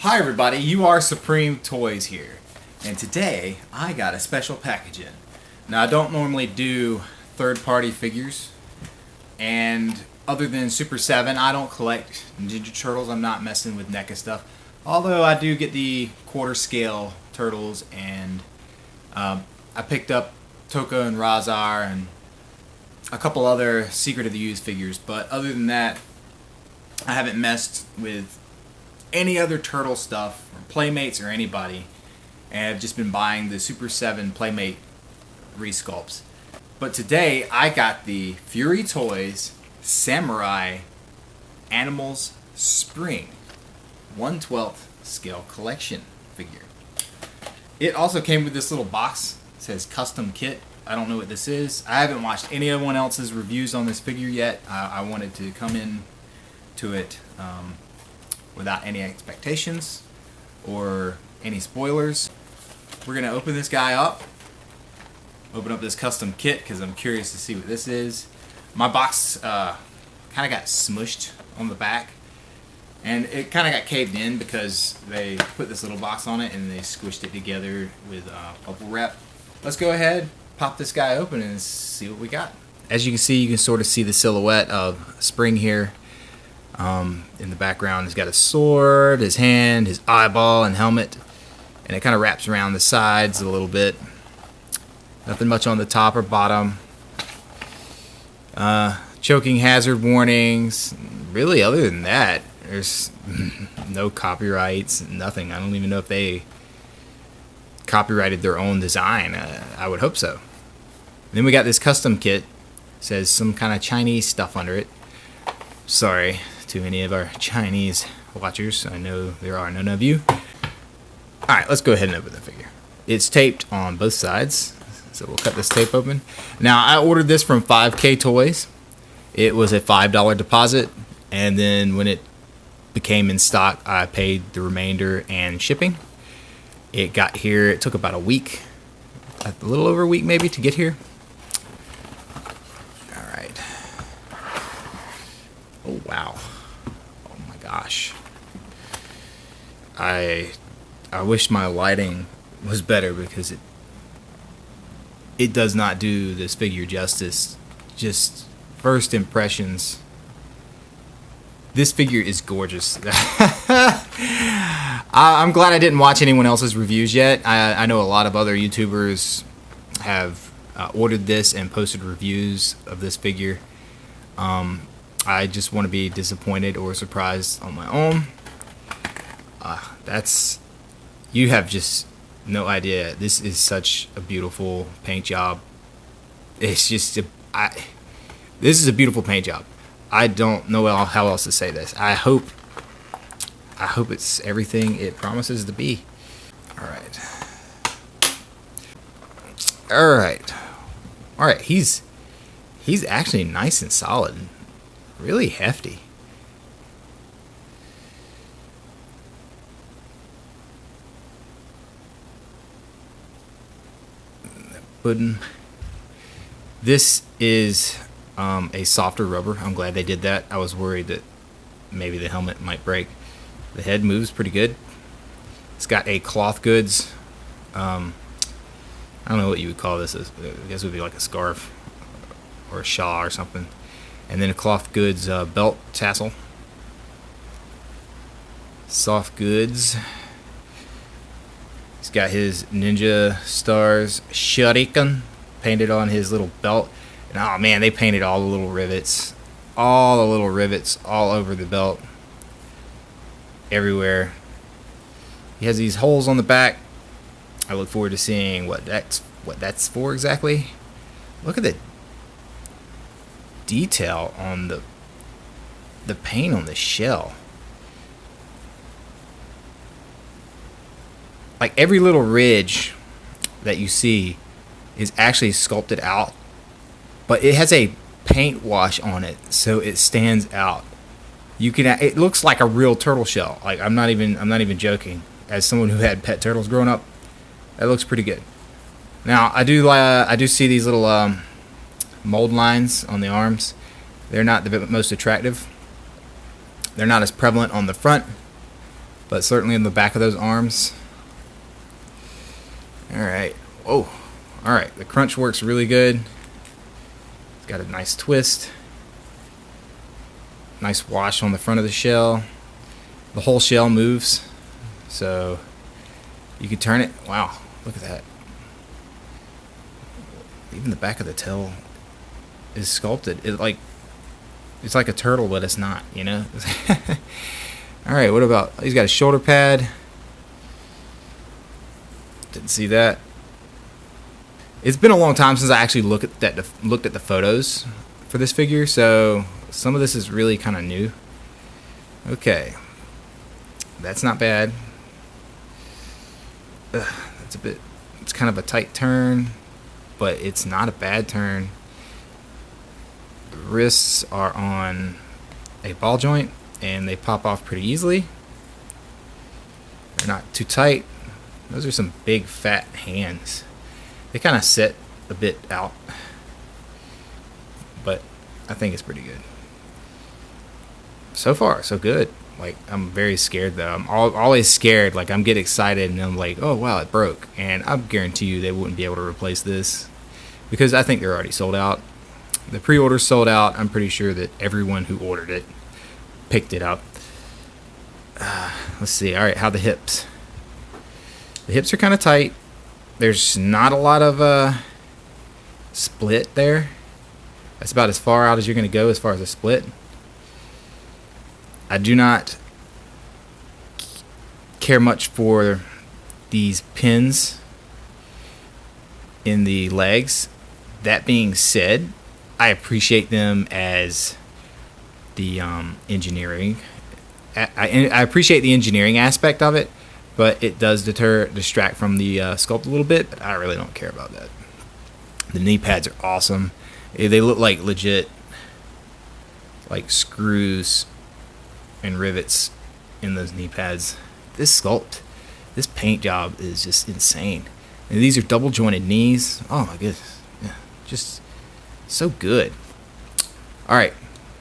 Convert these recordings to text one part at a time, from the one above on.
Hi everybody, you are Supreme Toys here, and today I got a special package in. Now I don't normally do third-party figures, and other than Super 7, I don't collect Ninja Turtles. I'm not messing with NECA stuff, although I do get the quarter scale turtles, and I picked up Toka and Razar and a couple other Secret of the Used figures, but other than that, I haven't messed with any other turtle stuff, or Playmates, or anybody, and I've just been buying the Super 7 Playmate resculpts. But today I got the Fury Toys Samurai Animals Spring 1/12 scale collection figure. It also came with this little box. It says custom kit. I don't know what this is. I haven't watched anyone else's reviews on this figure yet. I wanted to come in to it without any expectations or any spoilers. We're gonna open this guy up, open up this custom kit because I'm curious to see what this is. My box kind of got smushed on the back, and it kind of got caved in because they put this little box on it and they squished it together with bubble wrap. Let's go ahead, pop this guy open and see what we got. As you can see, you can sort of see the silhouette of Spring here. In the background, he's got a sword, his hand, his eyeball, and helmet, and it kind of wraps around the sides a little bit. Nothing much on the top or bottom. Choking hazard warnings. Really, other than that, there's no copyrights, nothing. I don't even know if they copyrighted their own design. I would hope so. Then we got this custom kit. It says some kind of Chinese stuff under it. Sorry to any of our Chinese watchers. I know there are none of you. Alright, let's go ahead and open the figure. It's taped on both sides, so we'll cut this tape open. Now, I ordered this from 5K Toys. It was a $5 deposit, and then when it became in stock, I paid the remainder and shipping. It got here, it took about a week, a little over a week maybe, to get here. Alright. Oh, wow. Oh my gosh. I wish my lighting was better because it does not do this figure justice. Just first impressions. This figure is gorgeous. I'm glad I didn't watch anyone else's reviews yet. I know a lot of other YouTubers have ordered this and posted reviews of this figure. I just want to be disappointed or surprised on my own. You have just no idea. This is such a beautiful paint job. It's just this is a beautiful paint job. I don't know how else to say this. I hope it's everything it promises to be. All right. He's actually nice and solid. Really hefty. Pudding. This is a softer rubber. I'm glad they did that. I was worried that maybe the helmet might break. The head moves pretty good. It's got a cloth goods. I don't know what you would call this. I guess it would be like a scarf or a shawl or something. And then a cloth goods belt tassel. Soft goods. He's got his Ninja Stars Shuriken painted on his little belt. And oh man, they painted all the little rivets. All the little rivets all over the belt. Everywhere. He has these holes on the back. I look forward to seeing what that's for exactly. Look at the detail on the paint on the shell. Like every little ridge that you see is actually sculpted out, but it has a paint wash on it, so it stands out. It looks like a real turtle shell. Like I'm not even joking. As someone who had pet turtles growing up, that looks pretty good. Now I do see these little mold lines on the arms. They're not the most attractive. They're not as prevalent on the front, but certainly in the back of those arms. Alright. Oh, alright. The crunch works really good. It's got a nice twist. Nice wash on the front of the shell. The whole shell moves, so you can turn it. Wow, look at that. Even the back of the tail is sculpted. It's like a turtle, but it's not, you know? Alright, what about, he's got a shoulder pad. Didn't see that. It's been a long time since I actually looked at the photos for this figure, so some of this is really kind of new. Okay. That's not bad. It's kind of a tight turn, but it's not a bad turn. The wrists are on a ball joint, and they pop off pretty easily. They're not too tight. Those are some big fat hands. They kind of sit a bit out, but I think it's pretty good. So far, so good. Like, I'm very scared though. I'm always scared. Like, I'm get excited and I'm like, oh wow, it broke. And I guarantee you they wouldn't be able to replace this because I think they're already sold out. The pre-order's sold out. I'm pretty sure that everyone who ordered it picked it up. Let's see. All right, how the hips? The hips are kind of tight. There's not a lot of split there. That's about as far out as you're going to go as far as a split. I do not care much for these pins in the legs. That being said, I appreciate them as the engineering. I appreciate the engineering aspect of it, but it does distract from the sculpt a little bit. But I really don't care about that. The knee pads are awesome. They look like legit, like screws and rivets in those knee pads. This sculpt, this paint job is just insane. And these are double jointed knees. Oh my goodness, yeah, just so good. All right,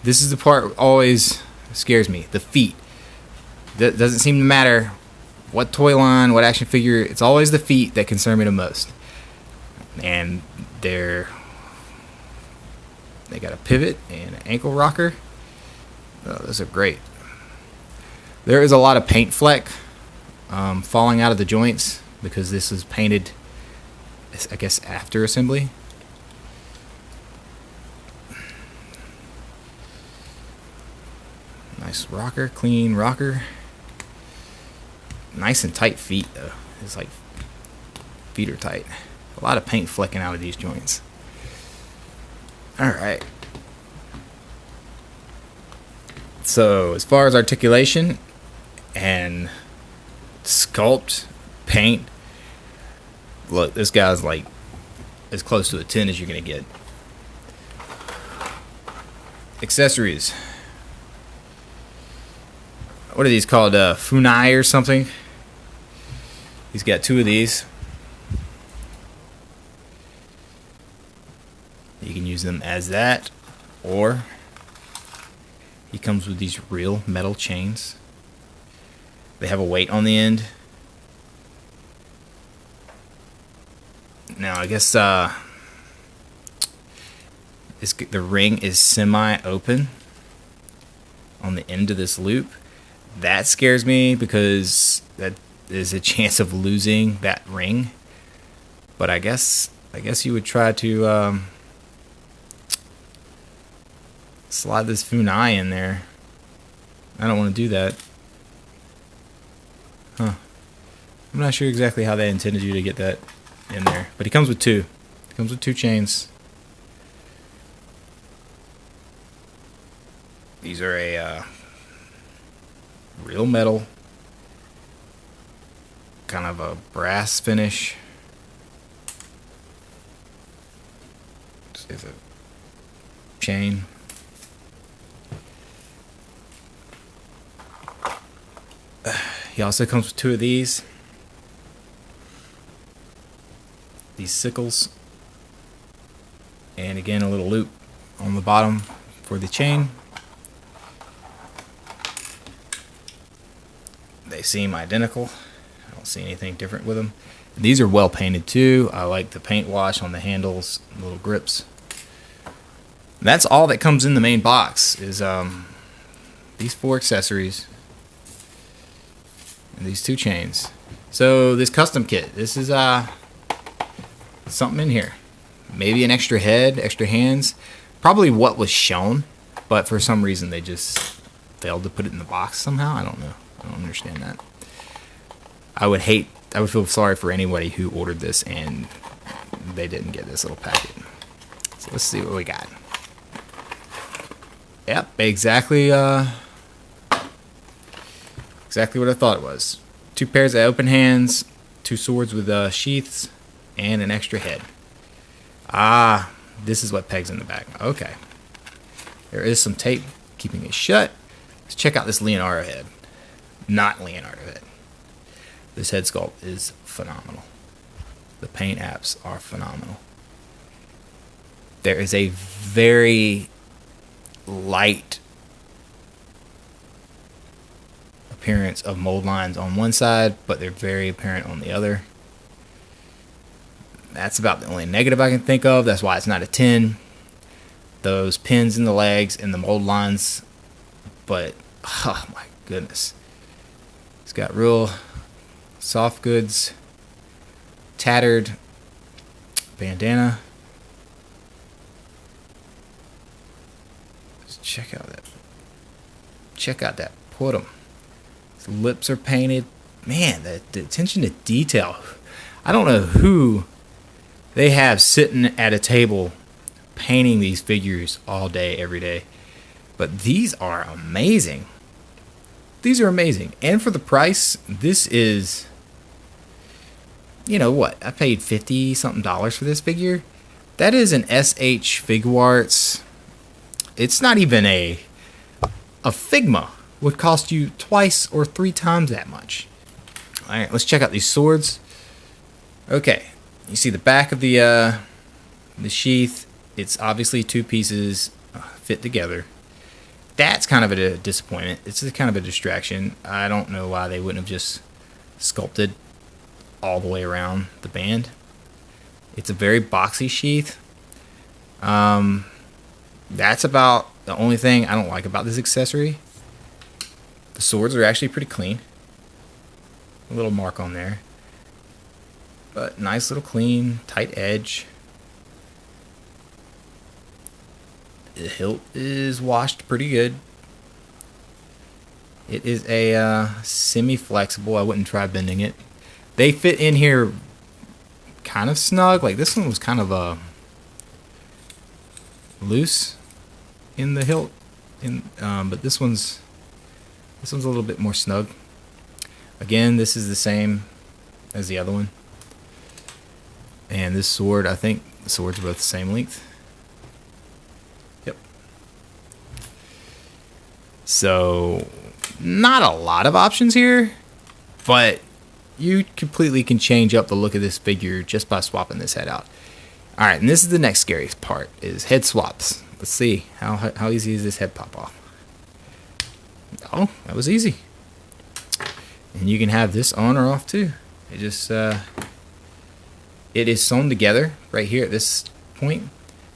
this is the part that always scares me: the feet. That doesn't seem to matter what toy line, what action figure. It's always the feet that concern me the most. And they got a pivot and an ankle rocker. Oh, those are great. There is a lot of paint fleck falling out of the joints because this is painted, I guess, after assembly. Nice rocker, clean rocker. Nice and tight feet though. It's like feet are tight. A lot of paint flecking out of these joints. All right. So as far as articulation and sculpt, paint, look, this guy's like as close to a 10 as you're gonna get. Accessories. What are these called? Funai or something? He's got 2 of these. You can use them as that, or he comes with these real metal chains. They have a weight on the end. Now, I guess the ring is semi-open on the end of this loop. That scares me because that is a chance of losing that ring. But I guess you would try to slide this funai in there. I don't want to do that. Huh. I'm not sure exactly how they intended you to get that in there. But he comes with 2. He comes with 2 chains. These are a real metal, kind of a brass finish. Is a chain. He also comes with 2 of these sickles, and again a little loop on the bottom for the chain. They seem identical. I don't see anything different with them. These are well painted too. I like the paint wash on the handles, little grips. That's all that comes in the main box is these 4 accessories and these 2 chains. So this custom kit, this is something in here. Maybe an extra head, extra hands. Probably what was shown, but for some reason they just failed to put it in the box somehow. I don't know. I don't understand that. I would feel sorry for anybody who ordered this and they didn't get this little packet. So let's see what we got. Yep, exactly exactly what I thought it was. 2 pairs of open hands, 2 swords with sheaths, and an extra head. Ah, this is what pegs in the back. Okay. There is some tape keeping it shut. Let's check out this Leonardo head. Not Leonardo head. This head sculpt is phenomenal. The paint apps are phenomenal. There is a very light appearance of mold lines on one side, but they're very apparent on the other. That's about the only negative I can think of. That's why it's not a 10. Those pins in the legs and the mold lines, but oh my goodness, it's got real soft goods, tattered bandana. Just check out that put 'em. His lips are painted. Man, the attention to detail. I don't know who they have sitting at a table painting these figures all day, every day. But these are amazing. These are amazing. And for the price, this is, you know what? I paid $50 something for this figure. That is an SH Figuarts. It's not even a Figma would cost you twice or 3 times that much. All right, let's check out these swords. Okay, you see the back of the sheath. It's obviously 2 pieces fit together. That's kind of a disappointment. It's kind of a distraction. I don't know why they wouldn't have just sculpted all the way around the band. It's a very boxy sheath. That's about the only thing I don't like about this accessory. The swords are actually pretty clean. A little mark on there. But nice little clean, tight edge. The hilt is washed pretty good. It is a semi-flexible. I wouldn't try bending it. They fit in here kind of snug. Like this one was kind of loose in the hilt, but this one's a little bit more snug. Again, this is the same as the other one. And this sword, I think the swords are both the same length. Yep. So, not a lot of options here, but you completely can change up the look of this figure just by swapping this head out. Alright, and this is the next scariest part, is head swaps. Let's see, how easy is this head pop off? Oh, that was easy. And you can have this on or off too. It just, it is sewn together right here at this point.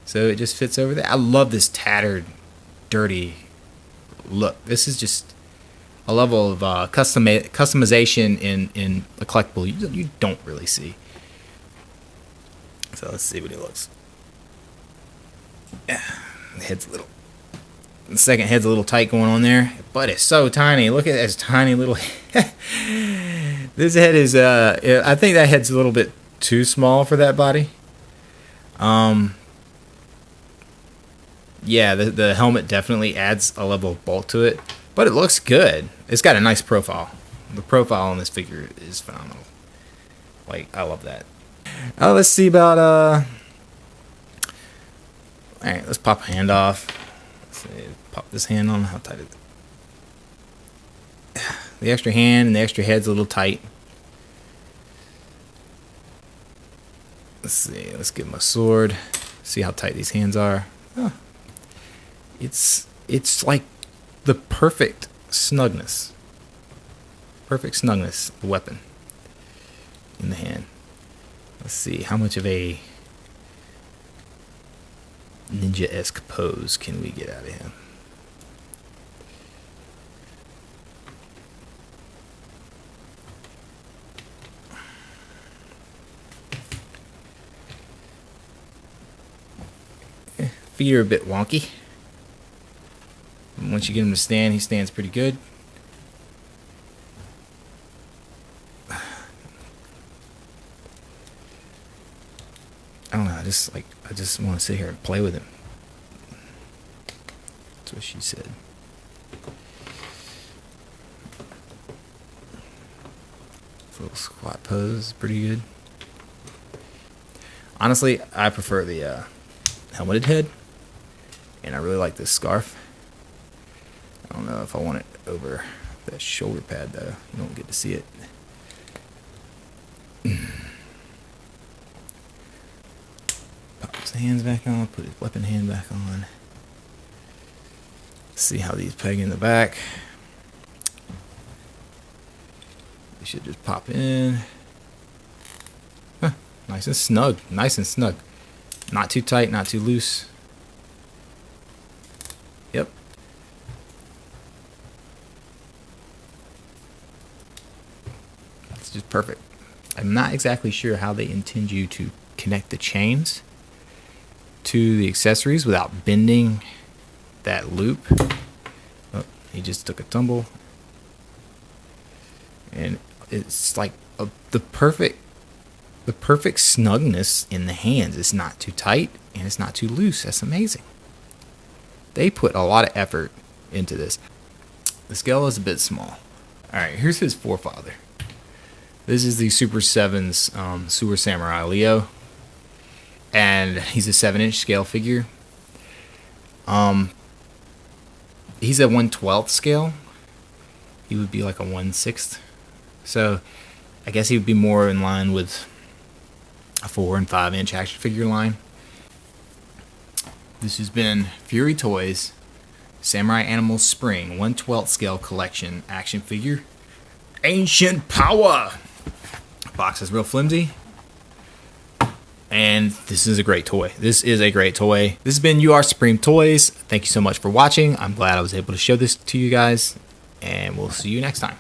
So it just fits over there. I love this tattered, dirty look. This is just a level of customization in a collectible you don't really see. So let's see what it looks. Yeah, the head's a little. The second head's a little tight going on there, but it's so tiny. Look at this tiny little. This head is. I think that head's a little bit too small for that body. Yeah, the helmet definitely adds a level of bulk to it, but it looks good. It's got a nice profile. The profile on this figure is phenomenal. Like, I love that. Let's see about alright, let's pop a hand off. Let's see, pop this hand on. How tight is it? The extra hand and the extra head's a little tight. Let's see, let's get my sword. See how tight these hands are. Oh. It's like the perfect snugness. perfect snugness of the weapon in the hand. Let's see, how much of a ninja-esque pose can we get out of him? Feet are a bit wonky. Once you get him to stand, he stands pretty good. I don't know, I just want to sit here and play with him. That's what she said. This little squat pose is pretty good. Honestly, I prefer the helmeted head, and I really like this scarf. I don't know if I want it over that shoulder pad though. You don't get to see it. Pop his hands back on, put his weapon hand back on. See how these peg in the back. They should just pop in. Huh, nice and snug. Nice and snug. Not too tight, not too loose. Yep. It's just perfect. I'm not exactly sure how they intend you to connect the chains to the accessories without bending that loop. Oh, he just took a tumble. And it's like the perfect snugness in the hands. It's not too tight and it's not too loose. That's amazing. They put a lot of effort into this. The scale is a bit small. Alright, here's his forefather. This is the Super 7's Sewer Samurai Leo. And he's a 7-inch scale figure. He's a 1/12 scale. He would be like a 1/6. So I guess he would be more in line with a 4 and 5-inch action figure line. This has been Fury Toys Samurai Animals Spring 1/12 scale collection action figure. Ancient Power! Box is real flimsy. And this is a great toy. This is a great toy. This has been UR Supreme Toys. Thank you so much for watching. I'm glad I was able to show this to you guys. And we'll see you next time.